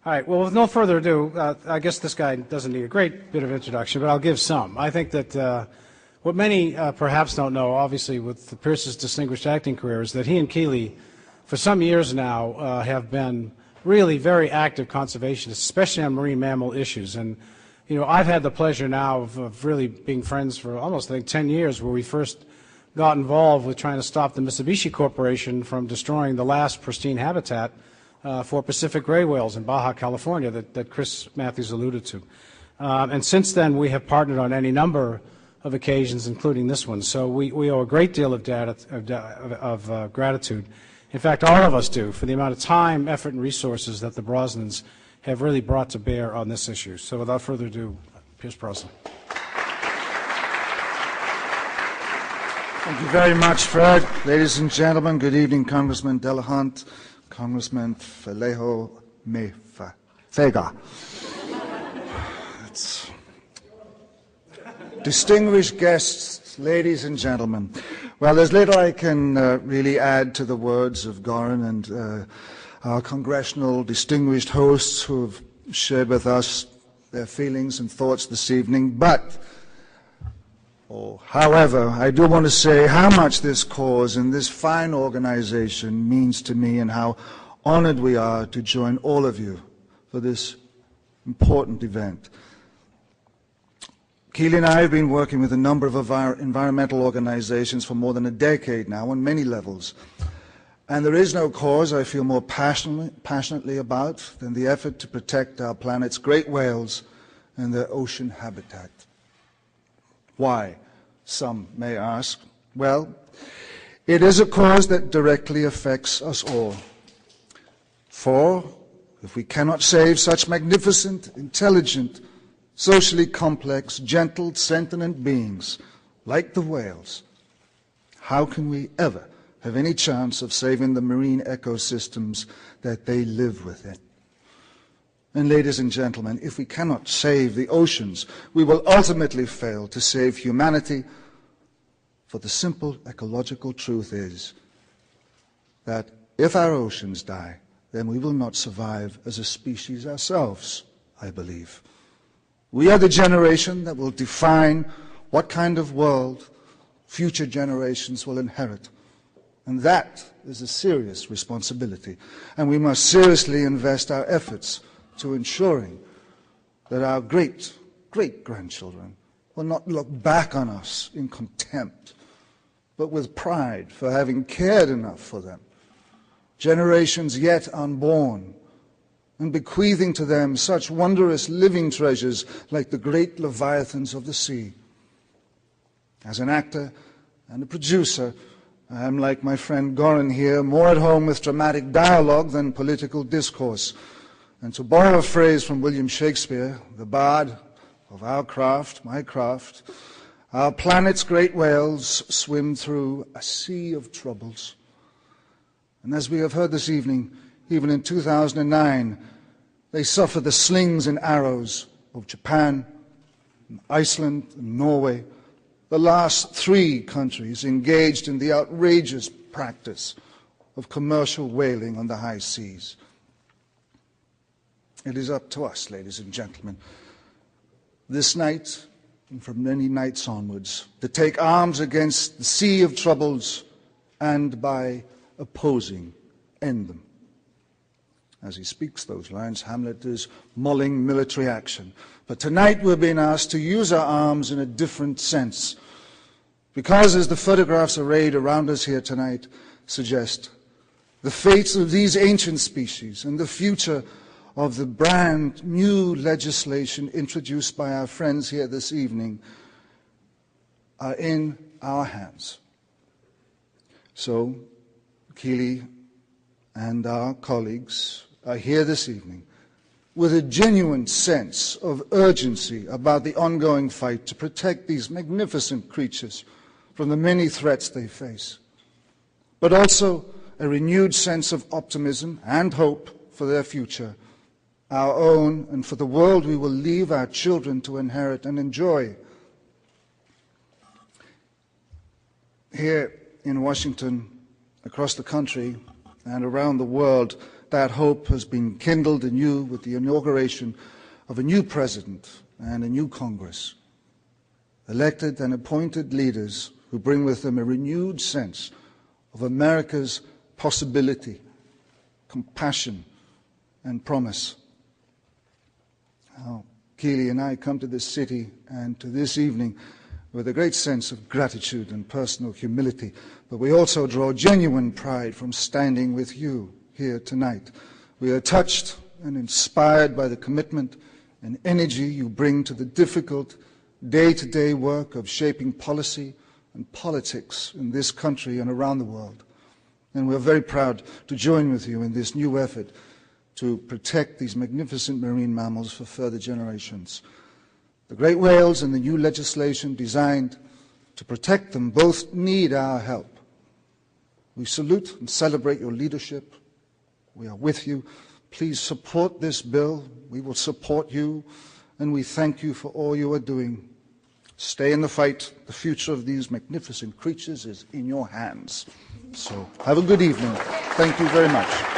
All right, well, with no further ado, I guess this guy doesn't need a great bit of introduction, but I'll give some. I think that what many perhaps don't know, obviously, with Pierce's distinguished acting career, is that he and Keely, for some years now, have been really very active conservationists, especially on marine mammal issues. And, you know, I've had the pleasure now of really being friends for almost, I think, 10 years, where we first got involved with trying to stop the Mitsubishi Corporation from destroying the last pristine habitat for Pacific gray whales in Baja California that Chris Matthews alluded to. And since then, we have partnered on any number of occasions, including this one. So we owe a great deal of gratitude. In fact, all of us do, for the amount of time, effort, and resources that the Brosnans have really brought to bear on this issue. So without further ado, Pierce Brosnan. Thank you very much, Fred. Ladies and gentlemen, good evening, Congressman Delahunt, Congressman Vallejo Fega. Distinguished guests, ladies and gentlemen. Well, there's little I can really add to the words of Goran and our congressional distinguished hosts who have shared with us their feelings and thoughts this evening. But, however, I do want to say how much this cause and this fine organization means to me, and how honored we are to join all of you for this important event. Keely and I have been working with a number of environmental organizations for more than a decade now on many levels. And there is no cause I feel more passionately about than the effort to protect our planet's great whales and their ocean habitat. Why? Some may ask. Well, it is a cause that directly affects us all. For if we cannot save such magnificent, intelligent, socially complex, gentle, sentient beings like the whales, how can we ever have any chance of saving the marine ecosystems that they live within? And ladies and gentlemen, if we cannot save the oceans, we will ultimately fail to save humanity, for the simple ecological truth is that if our oceans die, then we will not survive as a species ourselves, I believe. We are the generation that will define what kind of world future generations will inherit. And that is a serious responsibility. And we must seriously invest our efforts to ensuring that our great-grandchildren will not look back on us in contempt, but with pride for having cared enough for them, generations yet unborn, and bequeathing to them such wondrous living treasures like the great leviathans of the sea. As an actor and a producer, I am, like my friend Goran here, more at home with dramatic dialogue than political discourse. And to borrow a phrase from William Shakespeare, the bard of our craft, my craft, our planet's great whales swim through a sea of troubles. And as we have heard this evening, even in 2009, they suffered the slings and arrows of Japan, Iceland, and Norway, the last 3 countries engaged in the outrageous practice of commercial whaling on the high seas. It is up to us, ladies and gentlemen, this night and from many nights onwards, to take arms against the sea of troubles and by opposing, end them. As he speaks those lines, Hamlet is mulling military action. But tonight we're being asked to use our arms in a different sense. Because, as the photographs arrayed around us here tonight suggest, the fates of these ancient species and the future of the brand new legislation introduced by our friends here this evening are in our hands. So, Keely and our colleagues are here this evening with a genuine sense of urgency about the ongoing fight to protect these magnificent creatures from the many threats they face, but also a renewed sense of optimism and hope for their future, our own, and for the world we will leave our children to inherit and enjoy. Here in Washington, across the country, and around the world, that hope has been kindled anew with the inauguration of a new president and a new Congress. Elected and appointed leaders who bring with them a renewed sense of America's possibility, compassion, and promise. Now, Keely and I come to this city and to this evening with a great sense of gratitude and personal humility, but we also draw genuine pride from standing with you here tonight. We are touched and inspired by the commitment and energy you bring to the difficult day-to-day work of shaping policy and politics in this country and around the world. And we're very proud to join with you in this new effort to protect these magnificent marine mammals for further generations. The great whales and the new legislation designed to protect them both need our help. We salute and celebrate your leadership. We are with you. Please support this bill. We will support you, and we thank you for all you are doing. Stay in the fight. The future of these magnificent creatures is in your hands. So have a good evening. Thank you very much.